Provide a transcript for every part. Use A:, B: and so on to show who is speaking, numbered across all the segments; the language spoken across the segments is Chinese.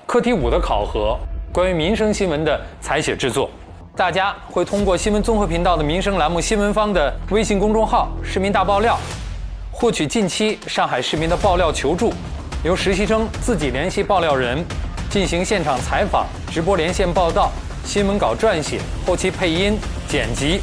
A: 课题5的考核，关于民生新闻的采写制作。大家会通过新闻综合频道的民生栏目新闻方的微信公众号“市民大爆料”，获取近期上海市民的爆料求助，由实习生自己联系爆料人，进行现场采访、直播连线报道、新闻稿撰写、后期配音、剪辑。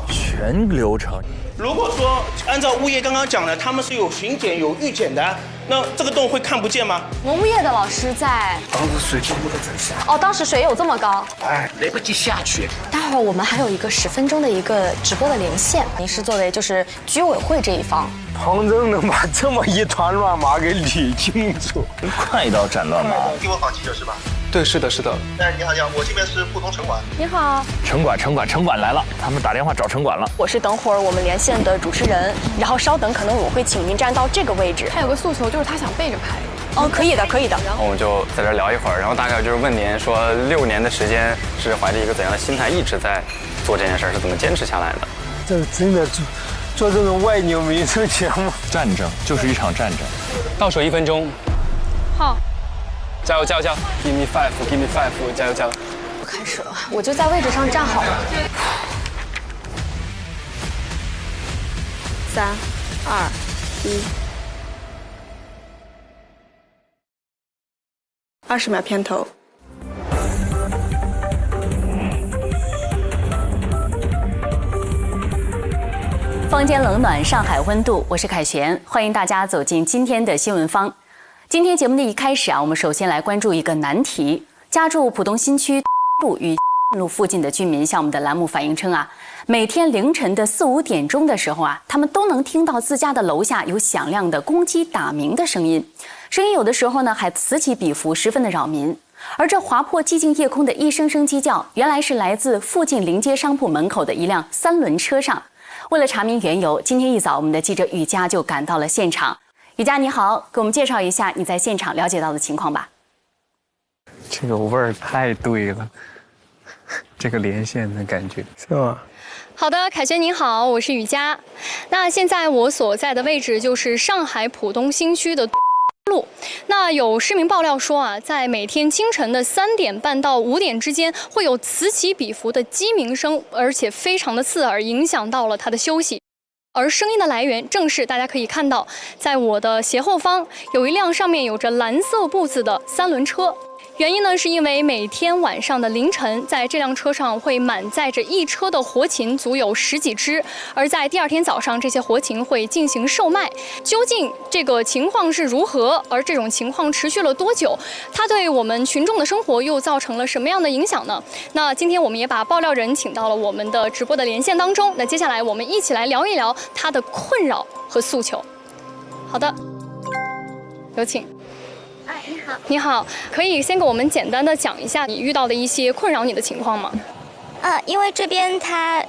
B: 全流程。
C: 如果说按照物业刚刚讲的，他们是有巡检、有预检的，那这个洞会看不见吗？
D: 我们物业的老师在。
E: 当时水进不得真下。
D: 哦，当时水有这么高？
E: 哎，来不及下去。
D: 待会儿我们还有一个10分钟的一个直播的连线，您是作为就是居委会这一方。
B: 旁人能把这么一团乱麻给理清楚，快刀斩乱麻。
F: 地方访记者是吧？
E: 对，是的，是的。
F: 哎，你好，你好，我这边是浦东城管。
D: 你好，
B: 城管来了，他们打电话找城管了。
D: 我是等会儿我们连线的主持人，然后稍等，可能我会请您站到这个位置。
G: 他有个诉求，就是他想背着拍。
D: 哦，可以的，可以的。
H: 我们就在这聊一会儿，然后大概就是问您说6年的时间是怀着一个怎样的心态一直在做这件事儿，是怎么坚持下来的？
B: 这真的做这种外扭民生节目，
H: 战争就是一场战争。倒数1分钟。
G: 好。
H: 加油加油加油 ！Give me 5 Give me 5， 加油加油！
D: 开始了，我就在位置上站好了。3、2、1。20秒片头。
I: 坊间冷暖，上海温度，我是凯旋，欢迎大家走进今天的新闻坊。今天节目的一开始我们首先来关注一个难题。家住浦东新区路与路附近的居民向我们的栏目反映称每天凌晨的4、5点钟的时候他们都能听到自家的楼下有响亮的公鸡打鸣的声音，声音有的时候呢还此起彼伏，十分的扰民。而这划破寂静夜空的一声声鸡叫，原来是来自附近临街商铺门口的一辆3轮车上。为了查明缘由，今天一早我们的记者雨佳就赶到了现场。雨佳你好，给我们介绍一下你在现场了解到的情况吧。
E: 这个味儿太对了，这个连线的感觉
B: 是吧？
G: 好的，凯旋您好，我是雨佳。那现在我所在的位置就是上海浦东新区的路。那有市民爆料说在每天清晨的3点半到5点之间，会有此起彼伏的鸡鸣声，而且非常的刺耳，影响到了他的休息。而声音的来源正是大家可以看到，在我的斜后方有一辆上面有着蓝色布子的3轮车。原因呢，是因为每天晚上的凌晨，在这辆车上会满载着一车的活禽，足有10几只。而在第2天早上，这些活禽会进行售卖。究竟这个情况是如何？而这种情况持续了多久？它对我们群众的生活又造成了什么样的影响呢？那今天我们也把爆料人请到了我们的直播的连线当中。那接下来我们一起来聊一聊他的困扰和诉求。好的，有请。
D: 你好。
G: 你好，可以先给我们简单的讲一下你遇到的一些困扰你的情况吗？
J: 因为这边它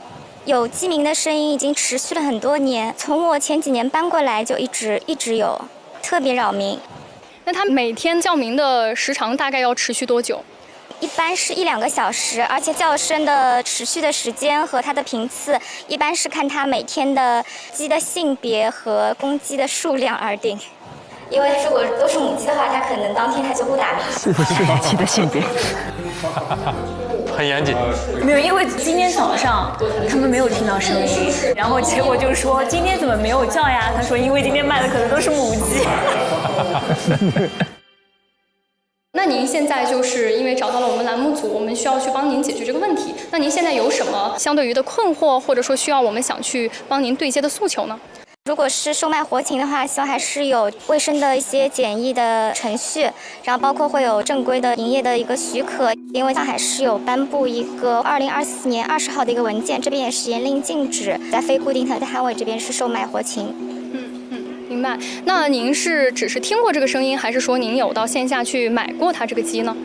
J: 有鸡鸣的声音，已经持续了很多年，从我前几年搬过来就一直有，特别扰民。
G: 那它每天叫鸣的时长大概要持续多久？
J: 一般是1、2个小时，而且叫声的持续的时间和它的频次，一般是看它每天的鸡的性别和公鸡的数量而定。因为如果都是母鸡的话，它可能当天它就不打鸣。
I: 鸡的性别
A: 很严谨。
K: 没有，因为今天早上他们没有听到声音，然后结果就说今天怎么没有叫呀？他说因为今天卖的可能都是母鸡。
G: 那您现在就是因为找到了我们栏目组，我们需要去帮您解决这个问题。那您现在有什么相对于的困惑，或者说需要我们想去帮您对接的诉求呢？
J: 如果是售卖活禽的话，希望还是有卫生的一些检疫的程序，然后包括会有正规的营业的一个许可。因为上海市有颁布一个2024年20号的一个文件，这边也是严令禁止在非固定的摊位这边是售卖活禽。
G: 明白。那您是只是听过这个声音，还是说您有到线下去买过它这个鸡呢？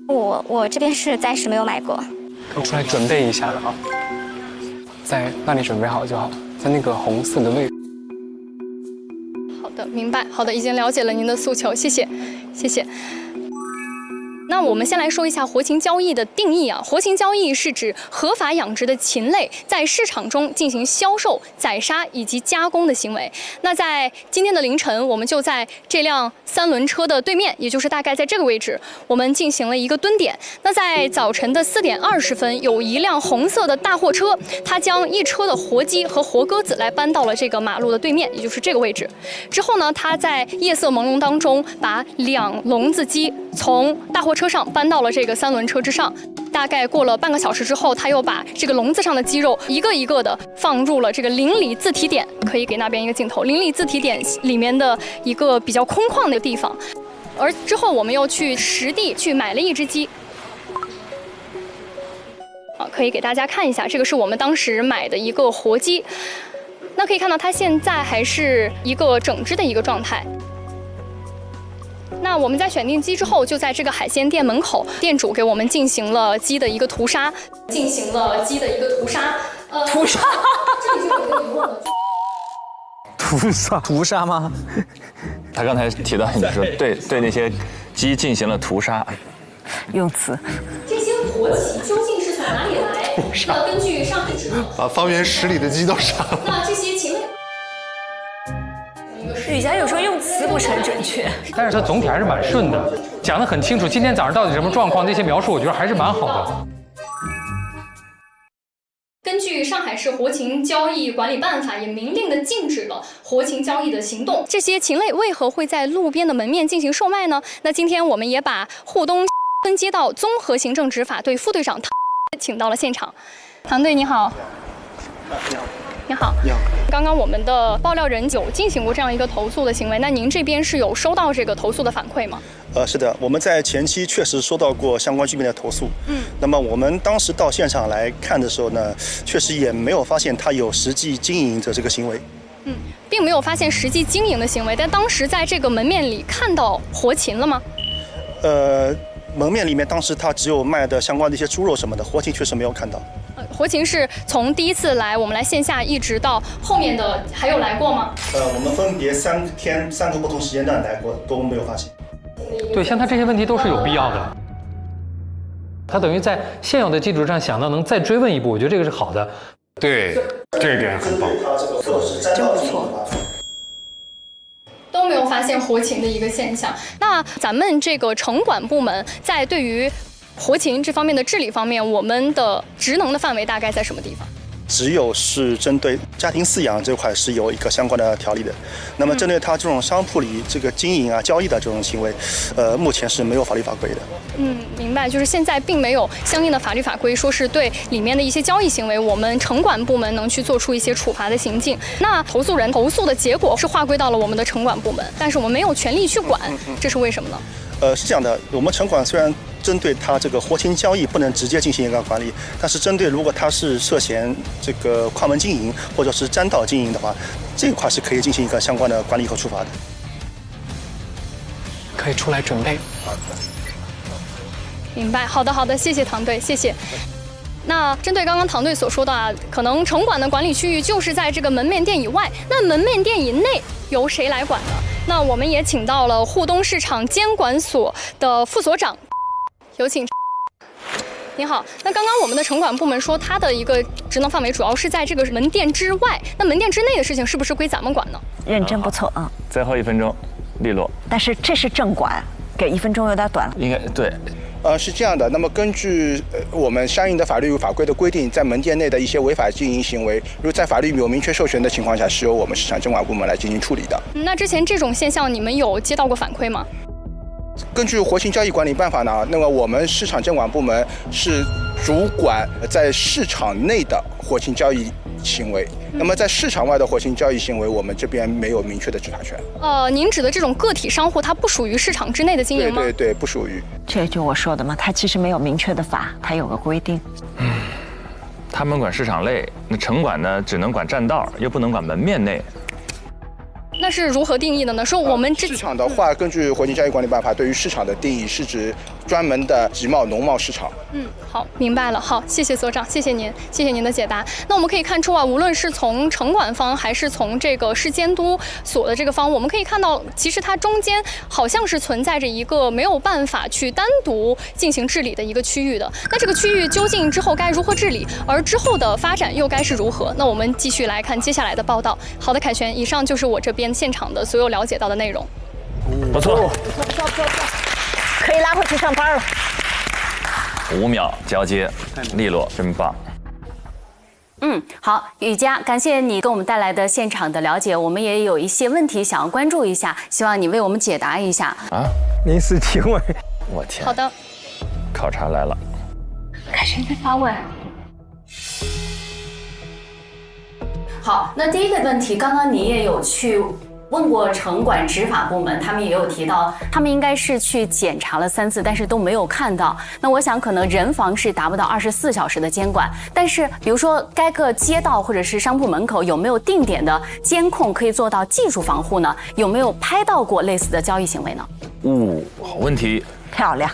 J: 我这边是暂时没有买过。
E: 我出来准备一下了在那里准备好就好，在那个红色的位置。
G: 好的，明白。好的，已经了解了您的诉求，谢谢，谢谢。那我们先来说一下活禽交易的定义啊。活禽交易是指合法养殖的禽类在市场中进行销售、宰杀以及加工的行为。那在今天的凌晨，我们就在这辆3轮车的对面，也就是大概在这个位置，我们进行了一个蹲点。那在早晨的4点20分，有一辆红色的大货车，它将一车的活鸡和活鸽子来搬到了这个马路的对面，也就是这个位置。之后呢，它在夜色朦胧当中，把2笼子鸡从大货车上搬到了这个3轮车之上。大概过了半个小时之后，他又把这个笼子上的鸡肉一个一个的放入了这个邻里自提点，可以给那边一个镜头，邻里自提点里面的一个比较空旷的地方。而之后我们又去实地去买了一只鸡。可以给大家看一下，这个是我们当时买的一个活鸡。那可以看到它现在还是一个整只的一个状态。那我们在选定鸡之后，就在这个海鲜店门口，店主给我们进行了鸡的一个屠杀，屠杀。这里就有一个疑问了。
B: 屠杀吗？他刚才提到你说对那些鸡进行了屠杀，
K: 用词。
G: 这些活鸡究竟是从哪里来？那根据上海指导，
L: 把方圆10里的鸡都杀了。
G: 那这些禽类。
K: 雨佳有时候用词不是很准确，
A: 但是它总体还是蛮顺的，讲得很清楚。今天早上到底什么状况，那些描述我觉得还是蛮好的。
G: 根据上海市活禽交易管理办法，也明令的禁止了活禽交易的行动。这些禽类为何会在路边的门面进行售卖呢？那今天我们也把沪东分街道综合行政执法队副队长唐请到了现场。唐队你好。你好。你好。刚刚我们的爆料人有进行过这样一个投诉的行为，那您这边是有收到这个投诉的反馈吗？
F: 是的，我们在前期确实收到过相关居民的投诉。那么我们当时到现场来看的时候呢，确实也没有发现他有实际经营的这个行为。
G: 并没有发现实际经营的行为，但当时在这个门面里看到活禽了吗？
F: 门面里面当时他只有卖的相关的一些猪肉什么的，活禽确实没有看到。
G: 活禽是从第一次来我们来线下，一直到后面的还有来过吗？
F: 我们分别3天3个不同时间段来过，都没有发现。
A: 对，像他这些问题都是有必要的。他等于在现有的基础上想到能再追问一步，我觉得这个是好的。
L: 对，这一点很棒。
K: 真不错。
G: 都没有发现活禽的一个现象。那咱们这个城管部门在对于活禽这方面的治理方面，我们的职能的范围大概在什么地方？
F: 只有是针对家庭饲养这块是有一个相关的条例的。那么针对他这种商铺里这个经营啊、交易的这种行为，目前是没有法律法规的。
G: 明白，就是现在并没有相应的法律法规，说是对里面的一些交易行为，我们城管部门能去做出一些处罚的行径。那投诉人投诉的结果是划归到了我们的城管部门，但是我们没有权利去管，这是为什么呢？
F: 是这样的，我们城管虽然针对他这个活禽交易不能直接进行一个管理，但是针对如果他是涉嫌这个跨门经营或者是占道经营的话，这一块是可以进行一个相关的管理和处罚的。
E: 可以出来准备。
G: 明白，好的，谢谢唐队，谢谢。那针对刚刚唐队所说的啊，可能城管的管理区域就是在这个门面店以外，那门面店以内由谁来管呢？那我们也请到了沪东市场监管所的副所长，有请。您好，那刚刚我们的城管部门说，它的一个职能范围主要是在这个门店之外，那门店之内的事情是不是归咱们管呢？
K: 认真不错啊。
B: 最后1分钟，利落。
K: 但是这是正管，给1分钟有点短了。
B: 应该对。
M: 是这样的，那么根据我们相应的法律法规的规定，在门店内的一些违法经营行为，如果在法律有明确授权的情况下，是由我们市场监管部门来进行处理的。
G: 那之前这种现象，你们有接到过反馈吗？
M: 根据活禽交易管理办法呢，那么我们市场监管部门是主管在市场内的活禽交易行为，那么在市场外的活禽交易行为，我们这边没有明确的执法权。
G: 您指的这种个体商户，它不属于市场之内的经营吗？
M: 对，不属于。
K: 这就我说的嘛，它其实没有明确的法，它有个规定。
B: 他们管市场内，那城管呢只能管占道，又不能管门面内。
G: 那是如何定义的呢？说我们
M: 市场的话，根据火星交易管理办法，对于市场的定义是指专门的集贸、农贸市场。
G: 好，明白了。好，谢谢所长，谢谢您的解答。那我们可以看出啊，无论是从城管方还是从这个市监督所的这个方，我们可以看到，其实它中间好像是存在着一个没有办法去单独进行治理的一个区域的。那这个区域究竟之后该如何治理，而之后的发展又该是如何？那我们继续来看接下来的报道。好的，凯旋，以上就是我这边现场的所有了解到的内容。
B: 不错，
K: 可以拉回去上班了。
B: 5秒交接，利落，真棒。
I: 好，雨佳，感谢你给我们带来的现场的了解，我们也有一些问题想要关注一下，希望你为我们解答一下。
B: 啊，
N: 您是评委，
B: 我天。
G: 好的，
B: 考察来了。
K: 凯旋在发问。
I: 好，那第一个问题，刚刚你也有去问过城管执法部门，他们也有提到，他们应该是去检查了3次，但是都没有看到。那我想，可能人防是达不到24小时的监管，但是比如说该个街道或者是商铺门口有没有定点的监控，可以做到技术防护呢？有没有拍到过类似的交易行为呢？
B: 好问题，
K: 漂亮。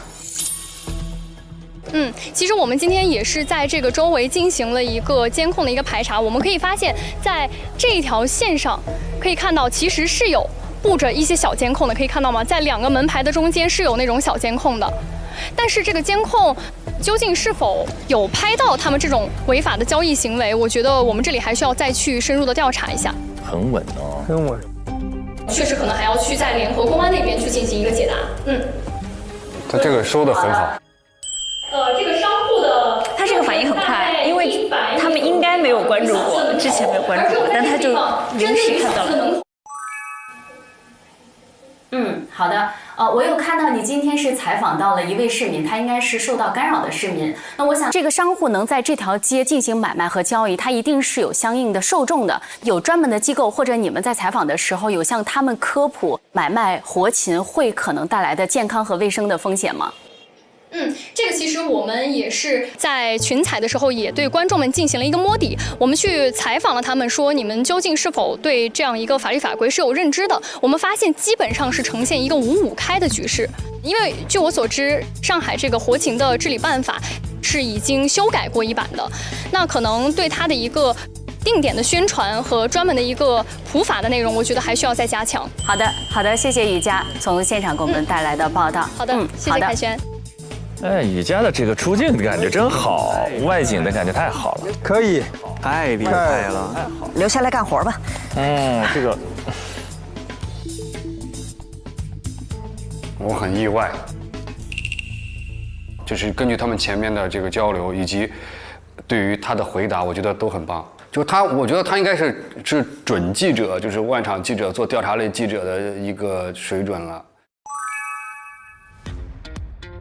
G: 其实我们今天也是在这个周围进行了一个监控的一个排查，我们可以发现，在这一条线上，可以看到其实是有布着一些小监控的，可以看到吗？在2个门牌的中间是有那种小监控的，但是这个监控究竟是否有拍到他们这种违法的交易行为，我觉得我们这里还需要再去深入的调查一下。
B: 很稳哦，
N: 很稳。
G: 确实可能还要去在联合公安那边去进行一个解答。
E: 他这个收得很好。
G: 这个商户的
K: 他这个反应很快，因为他们应该没有关注过，之前没有关注过，但他就临时看到了。
I: 好的。我有看到你今天是采访到了一位市民，他应该是受到干扰的市民。那我想，这个商户能在这条街进行买卖和交易，他一定是有相应的受众的，有专门的机构，或者你们在采访的时候有向他们科普买卖活禽会可能带来的健康和卫生的风险吗？
G: 这个其实我们也是在群采的时候，也对观众们进行了一个摸底。我们去采访了他们，说你们究竟是否对这样一个法律法规是有认知的？我们发现基本上是呈现一个5-5开的局势。因为据我所知，上海这个活禽的治理办法是已经修改过一版的，那可能对它的一个定点的宣传和专门的一个普法的内容，我觉得还需要再加强。
I: 好的，谢谢雨佳从现场给我们带来的报道。
G: 好的，谢谢凯旋。
B: 雨佳的这个出镜的感觉真好，外景的感觉太好了，
N: 可以，
E: 太厉害了，
B: 太好了，
K: 留下来干活吧。
B: 这个
E: 我很意外，就是根据他们前面的这个交流以及对于他的回答，我觉得都很棒。我觉得他应该是准记者，就是外场记者做调查类记者的一个水准了。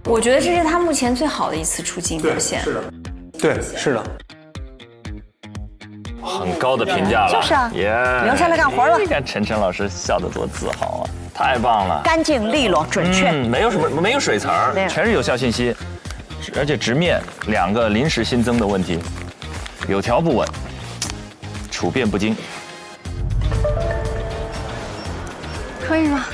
K: 我觉得这是他目前最好的一次出镜表现。
N: 是的，对，是的，
B: 很高的评价了。
K: 就是啊，留下来干活吧。
B: 你看晨晨老师笑得多自豪啊，太棒了，
K: 干净利落准确，
B: 没有水词儿，全是有效信息，而且直面2个临时新增的问题，有条不紊，处变不惊。
G: 可以吗？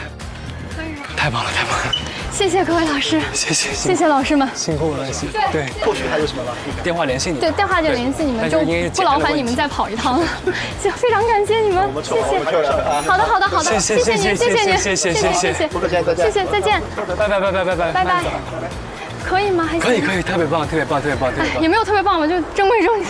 E: 太棒了，太棒了！
G: 谢谢各位老师，谢谢老师们，
E: 辛苦了，对。
F: 后续还有什么吗？
E: 电话联系你。
G: 对，电话就联系你们，就不劳烦你们再跑一趟了。行，非常感谢你们，谢谢。好的，谢谢您，谢谢您，谢谢，谢谢，再见，拜拜。可以吗？还
E: 可以，特别棒。
G: 也没有特别棒吧，就正规正矩。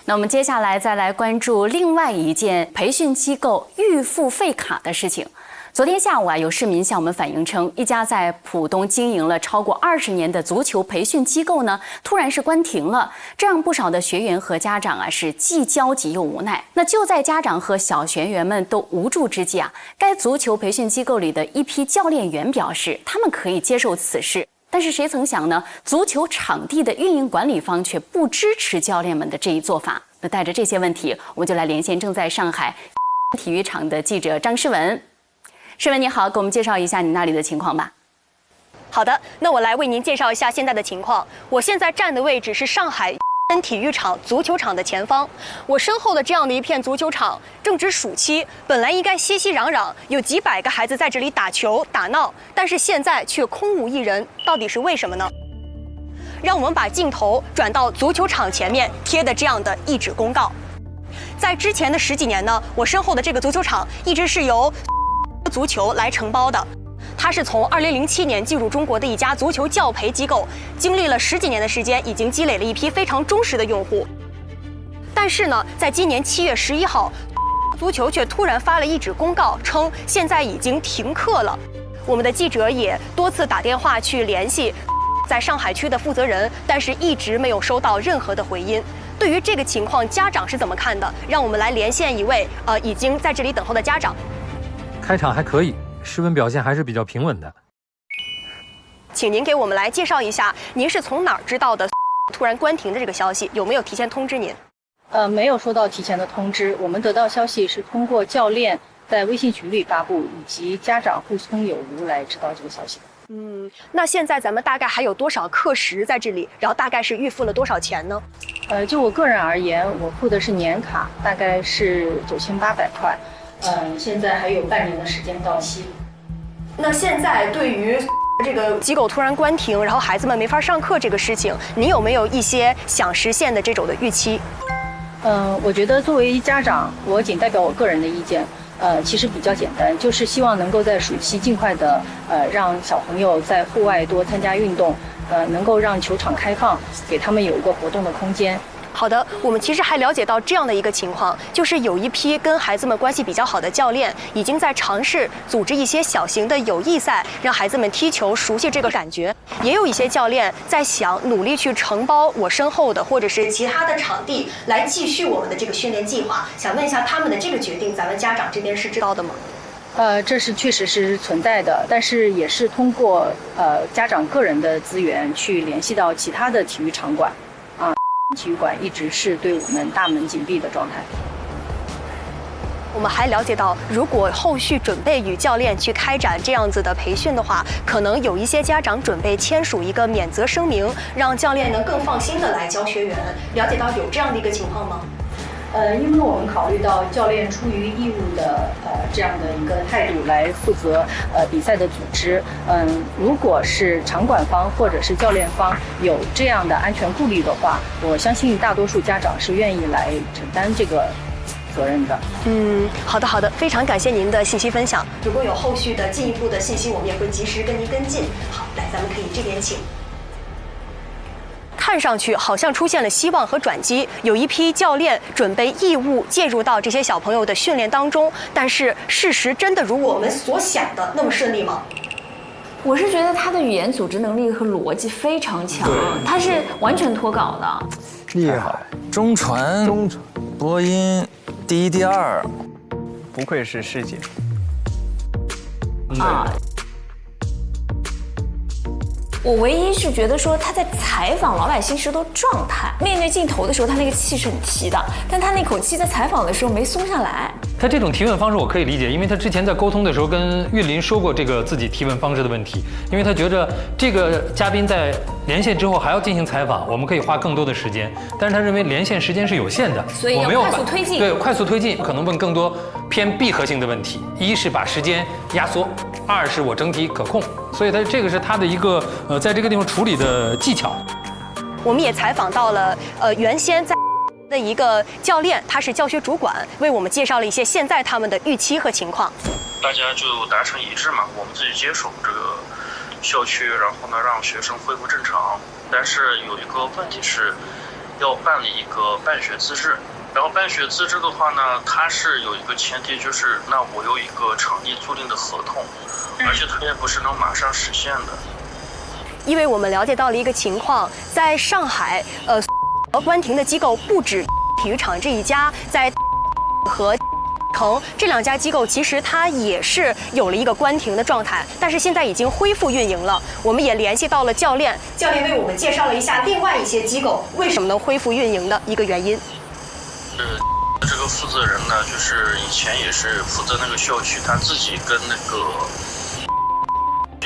I: 那我们接下来再来关注另外一件培训机构预付费卡的事情。昨天下午有市民向我们反映称，一家在浦东经营了超过20年的足球培训机构呢，突然是关停了，这让不少的学员和家长是既焦急又无奈。那就在家长和小学员们都无助之际该足球培训机构里的一批教练员表示，他们可以接受此事。但是谁曾想呢？足球场地的运营管理方却不支持教练们的这一做法。那带着这些问题，我们就来连线正在上海体育场的记者张诗文。诗文你好，给我们介绍一下你那里的情况吧。
O: 好的，那我来为您介绍一下现在的情况。我现在站的位置是上海体育场、足球场的前方，我身后的这样的一片足球场，正值暑期，本来应该熙熙攘攘，有几百个孩子在这里打球打闹，但是现在却空无一人，到底是为什么呢？让我们把镜头转到足球场前面贴的这样的一纸公告。在之前的10几年呢，我身后的这个足球场一直是由足球来承包的。它是从2007年进入中国的一家足球教培机构，经历了10几年的时间，已经积累了一批非常忠实的用户。但是呢，在今年7月11号，足球却突然发了一纸公告，称现在已经停课了。我们的记者也多次打电话去联系在上海区的负责人，但是一直没有收到任何的回音。对于这个情况，家长是怎么看的？让我们来连线一位已经在这里等候的家长。
A: 开场还可以。室温表现还是比较平稳的，
O: 请您给我们来介绍一下，您是从哪儿知道的突然关停的这个消息？有没有提前通知您？
P: 没有收到提前的通知，我们得到消息是通过教练在微信群里发布，以及家长互通有无来知道这个消息。
O: 那现在咱们大概还有多少课时在这里？然后大概是预付了多少钱呢？
P: 就我个人而言，我付的是年卡，大概是9800块。现在还有半年的时间到期。
O: 那现在对于这个机构突然关停，然后孩子们没法上课这个事情，你有没有一些想实现的这种的预期？
P: 我觉得作为家长，我仅代表我个人的意见。其实比较简单，就是希望能够在暑期尽快的让小朋友在户外多参加运动，能够让球场开放，给他们有一个活动的空间。
O: 好的，我们其实还了解到这样的一个情况，就是有一批跟孩子们关系比较好的教练，已经在尝试组织一些小型的友谊赛，让孩子们踢球熟悉这个感觉。也有一些教练在想努力去承包我身后的或者是其他的场地，来继续我们的这个训练计划。想问一下他们的这个决定，咱们家长这边是知道的吗？
P: 这是确实是存在的，但是也是通过家长个人的资源去联系到其他的体育场馆。体育馆一直是对我们大门紧闭的状态。
O: 我们还了解到，如果后续准备与教练去开展这样子的培训的话，可能有一些家长准备签署一个免责声明，让教练能更放心的来教学员。了解到有这样的一个情况吗？
P: 因为我们考虑到教练出于义务的这样的一个态度来负责比赛的组织，如果是场馆方或者是教练方有这样的安全顾虑的话，我相信大多数家长是愿意来承担这个责任的。
O: 好的，非常感谢您的信息分享。如果有后续的进一步的信息，我们也会及时跟您跟进。好，来，咱们可以这边请。看上去好像出现了希望和转机，有一批教练准备义务介入到这些小朋友的训练当中，但是事实真的如我们所想的那么顺利吗？
K: 我是觉得他的语言组织能力和逻辑非常强，他是完全脱稿的，
N: 厉害。
B: 中传、播音第一、第二，
N: 不愧是师姐
K: 啊。我唯一是觉得说他在采访老百姓时的状态，面对镜头的时候，他那个气是很提的，但他那口气在采访的时候没松下来。
A: 他这种提问方式我可以理解，因为他之前在沟通的时候跟韵林说过这个自己提问方式的问题，因为他觉着这个嘉宾在连线之后还要进行采访，我们可以花更多的时间，但是他认为连线时间是有限的，
K: 所以要快速推进。
A: 对，快速推进，可能问更多偏闭合性的问题，一是把时间压缩，二是我整体可控，所以他这个是他的一个在这个地方处理的技巧。
O: 我们也采访到了原先在的一个教练，他是教学主管，为我们介绍了一些现在他们的预期和情况。
Q: 大家就达成一致嘛，我们自己接手这个校区，然后呢让学生恢复正常。但是有一个问题是，要办理一个办学资质。然后办学资质的话呢，它是有一个前提，就是那我有一个场地租赁的合同，而且它也不是能马上实现的。
O: 因为我们了解到了一个情况，在上海，关停的机构不止体育场这一家，在和城这两家机构，其实它也是有了一个关停的状态，但是现在已经恢复运营了。我们也联系到了教练，教练为我们介绍了一下另外一些机构为什么能恢复运营的一个原因。
Q: 这个负责人呢，就是以前也是负责那个校区，他自己跟那个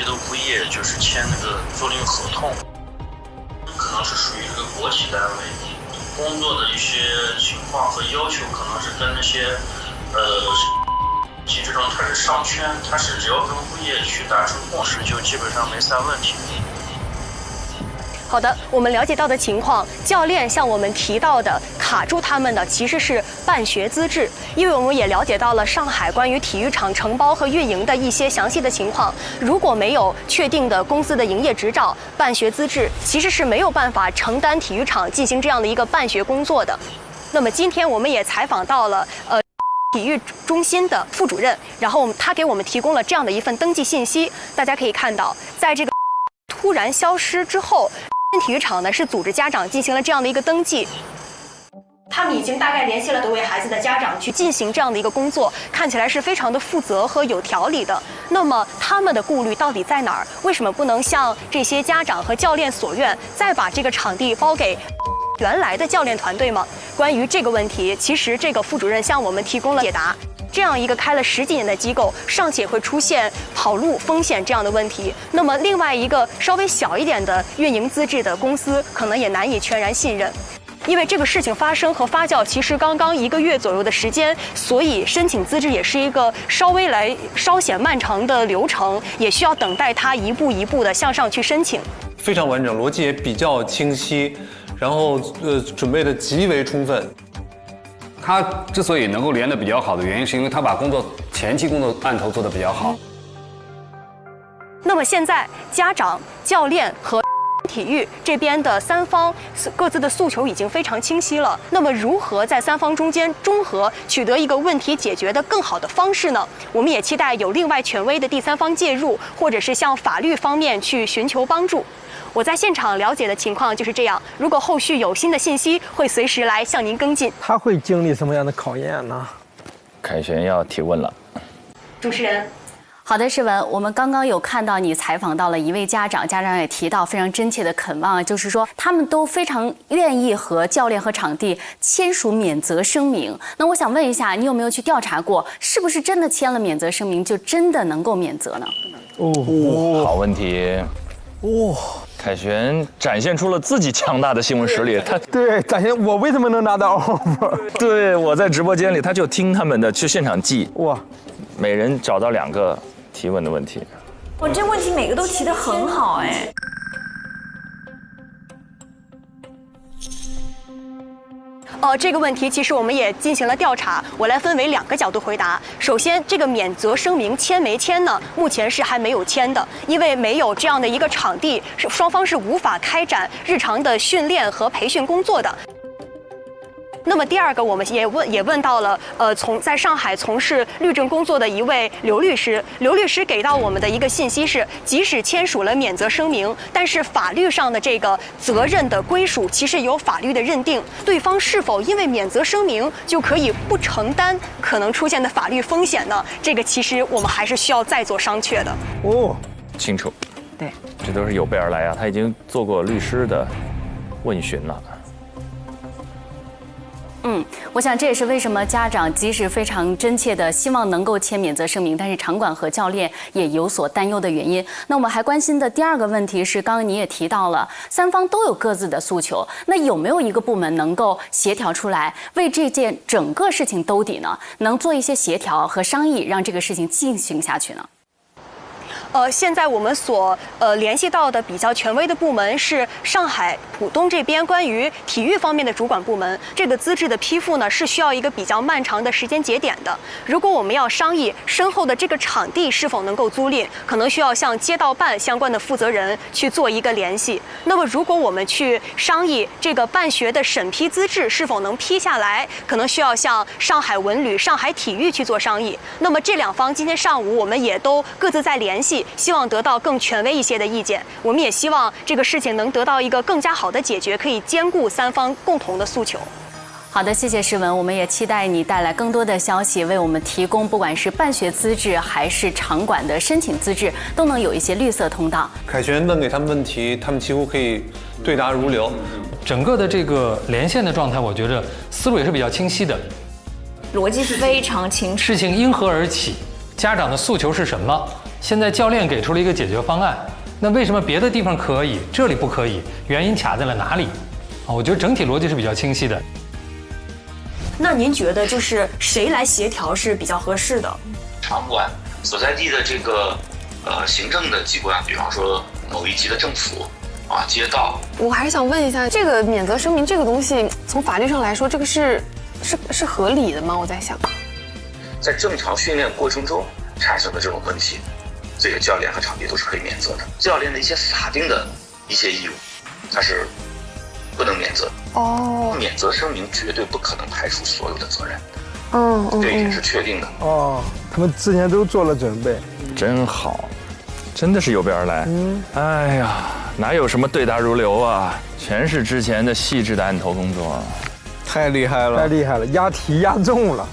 Q: 的物业就是签那个租赁合同，可能是属于这个国企单位，工作的一些情况和要求，可能是跟那些机制中它是商圈，它是只要跟物业去达成共识，就基本上没啥问题。
O: 好的，我们了解到的情况，教练向我们提到的卡住他们的其实是办学资质，因为我们也了解到了上海关于体育场承包和运营的一些详细的情况。如果没有确定的公司的营业执照、办学资质，其实是没有办法承担体育场进行这样的一个办学工作的。那么今天我们也采访到了体育中心的副主任，然后他给我们提供了这样的一份登记信息。大家可以看到，在这个突然消失之后，体育场呢是组织家长进行了这样的一个登记。他们已经大概联系了多位孩子的家长去进行这样的一个工作，看起来是非常的负责和有条理的。那么他们的顾虑到底在哪儿？为什么不能向这些家长和教练所愿，再把这个场地包给原来的教练团队吗？关于这个问题，其实这个副主任向我们提供了解答。这样一个开了10几年的机构，尚且会出现跑路风险这样的问题，那么另外一个稍微小一点的运营资质的公司，可能也难以全然信任。因为这个事情发生和发酵其实刚刚1个月左右的时间，所以申请资质也是一个稍显漫长的流程，也需要等待它一步一步的向上去申请。
R: 非常完整，逻辑也比较清晰，然后准备的极为充分。
E: 他之所以能够连得比较好的原因，是因为他把前期工作案头做得比较好。
O: 那么现在家长、教练和体育这边的3方各自的诉求已经非常清晰了。那么如何在3方中间中和，取得一个问题解决的更好的方式呢？我们也期待有另外权威的第3方介入，或者是向法律方面去寻求帮助。我在现场了解的情况就是这样，如果后续有新的信息，会随时来向您跟进。
N: 他会经历什么样的考验呢？
B: 凯旋要提问了。
O: 主持人。
I: 好的，世文，我们刚刚有看到你采访到了一位家长，家长也提到非常真切的渴望，就是说他们都非常愿意和教练和场地签署免责声明。那我想问一下，你有没有去调查过，是不是真的签了免责声明就真的能够免责呢？
B: 好问题。凯旋展现出了自己强大的新闻实力，他
N: 对展现我为什么能拿到 offer？
B: 对，我在直播间里，他就听他们的，去现场记。
N: 哇，
B: 每人找到2个提问的问题。
K: 我这问题每个都提得很好哎。
O: 这个问题其实我们也进行了调查，我来分为2个角度回答。首先，这个免责声明签没签呢？目前是还没有签的，因为没有这样的一个场地，双方是无法开展日常的训练和培训工作的。那么第2个，我们也问到了，在上海从事律政工作的一位刘律师。刘律师给到我们的一个信息是，即使签署了免责声明，但是法律上的这个责任的归属，其实有法律的认定。对方是否因为免责声明就可以不承担可能出现的法律风险呢？这个其实我们还是需要再做商榷的。
B: 清楚。
I: 对，
B: 这都是有备而来啊，他已经做过律师的问询了。
I: 我想这也是为什么家长即使非常真切的希望能够签免责声明，但是场馆和教练也有所担忧的原因。那我们还关心的第2个问题是，刚刚你也提到了3方都有各自的诉求，那有没有一个部门能够协调出来，为这件整个事情兜底呢？能做一些协调和商议，让这个事情进行下去呢？
O: 现在我们所联系到的比较权威的部门是上海浦东这边关于体育方面的主管部门。这个资质的批复呢是需要一个比较漫长的时间节点的。如果我们要商议身后的这个场地是否能够租赁，可能需要向街道办相关的负责人去做一个联系。那么如果我们去商议这个办学的审批资质是否能批下来，可能需要向上海文旅、上海体育去做商议。那么这2方今天上午我们也都各自在联系，希望得到更权威一些的意见。我们也希望这个事情能得到一个更加好的解决，可以兼顾3方共同的诉求。
I: 好的，谢谢诗文，我们也期待你带来更多的消息，为我们提供不管是办学资质还是场馆的申请资质，都能有一些绿色通道。
R: 凯旋问给他们问题，他们几乎可以对答如流。
A: 整个的这个连线的状态，我觉着思路也是比较清晰的，
K: 逻辑是非常清楚。
A: 事情因何而起，家长的诉求是什么？现在教练给出了一个解决方案，那为什么别的地方可以，这里不可以？原因卡在了哪里？我觉得整体逻辑是比较清晰的。
K: 那您觉得就是谁来协调是比较合适的？
S: 场馆所在地的这个行政的机关，比方说某一级的政府啊、街道。
T: 我还是想问一下，这个免责声明这个东西，从法律上来说，这个是合理的吗？我在想，
S: 在正常训练过程中产生的这种问题，这个教练和场地都是可以免责的。教练的一些法定的一些义务，他是不能免责。免责声明绝对不可能排除所有的责任。这一点是确定的。
N: 他们之前都做了准备，
B: 真好，真的是有备而来。哎呀，哪有什么对答如流啊，全是之前的细致的案头工作。
N: 太厉害了，太厉害了，押题押中了。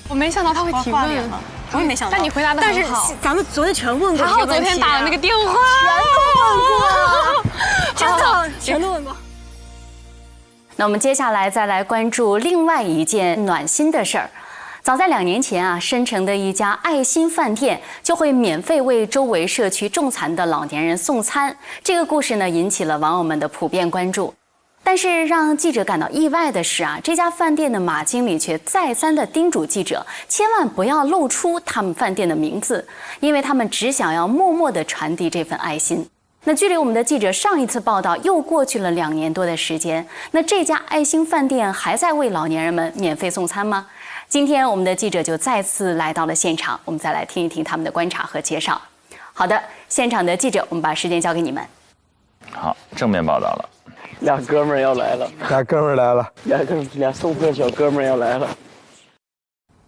T: 我没想到他会提问，
K: 我也没想到。
T: 但你回答的很好。
K: 但是咱们昨天全问过，
T: 还好昨天打的那个电话
K: 全都问过，全都问过。
I: 那我们接下来再来关注另外一件暖心的事儿。早在2年前啊，深城的一家爱心饭店就会免费为周围社区重残的老年人送餐。这个故事呢，引起了网友们的普遍关注。但是让记者感到意外的是啊，这家饭店的马经理却再三地叮嘱记者，千万不要露出他们饭店的名字，因为他们只想要默默地传递这份爱心。那距离我们的记者上一次报道又过去了2年多的时间，那这家爱心饭店还在为老年人们免费送餐吗？今天我们的记者就再次来到了现场，我们再来听一听他们的观察和介绍。好的，现场的记者，我们把时间交给你们。
B: 好，正面报道了。
U: 俩哥们儿要来了，俩送货小哥们儿要来了。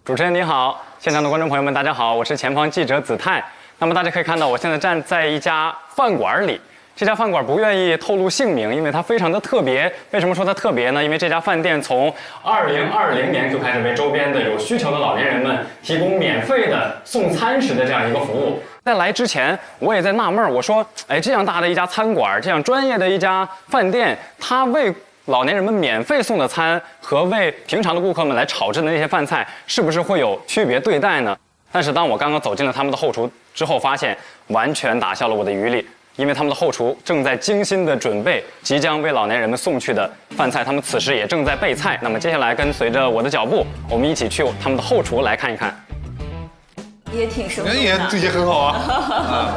H: 主持人你好，现场的观众朋友们大家好，我是前方记者子泰。那么大家可以看到，我现在站在一家饭馆里。这家饭馆不愿意透露姓名，因为它非常的特别。为什么说它特别呢？因为这家饭店从2020年就开始为周边的有需求的老年人们提供免费的送餐食的这样一个服务。在来之前，我也在纳闷，我说，这样大的一家餐馆，这样专业的一家饭店，它为老年人们免费送的餐和为平常的顾客们来炒制的那些饭菜，是不是会有区别对待呢？但是当我刚刚走进了他们的后厨之后，发现完全打消了我的疑虑。因为他们的后厨正在精心的准备即将为老年人们送去的饭菜，他们此时也正在备菜。那么接下来跟随着我的脚步，我们一起去他们的后厨来看一看。
K: 也挺生动的，
L: 人也很好啊。